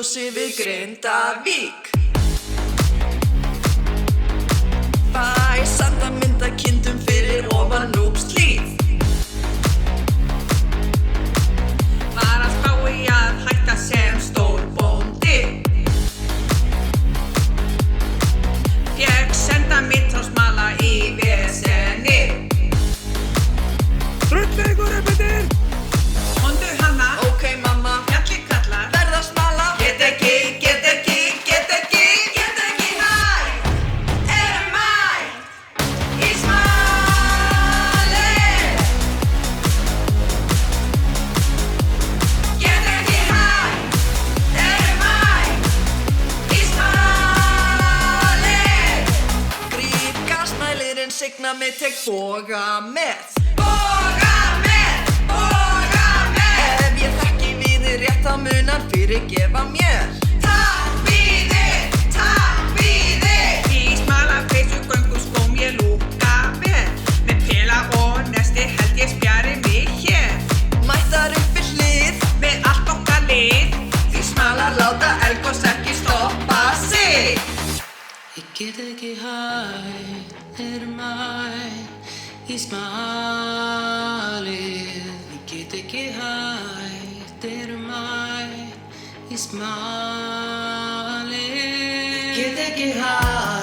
Selfossi við Grindavík. Fæ sanda mynda kindum fyrir ofan Núpshlíð. Var að spá í að hætta sem stórbóndi. Fékk senda mitt á smala í vesenni. Drullveikur repetir! Hondu hana, Ok mamma, fjalli kallar. verða smala. Get ekki hæ. Erum mætt í smalið. Get ekki hæ. Erum mætt í smalið. Gríp gasmælirinn, signa mig, tek boga með. Boga með. Ef ég þekki við rétt þá munar fyrirgefa mér. Takk fyrir. Í smalapeysu gönguskóm ég lúkka vel. Með pela og nesti held ég spjari mig hér. Mættar upp við hlið, Með allt okkar lið. því smalar láta eldgos ekki stoppa sig. Ég get ekki hætt, erum mætt í smalið. Ég get ekki hætt, erum mætt í smalið. Get ekki hætt.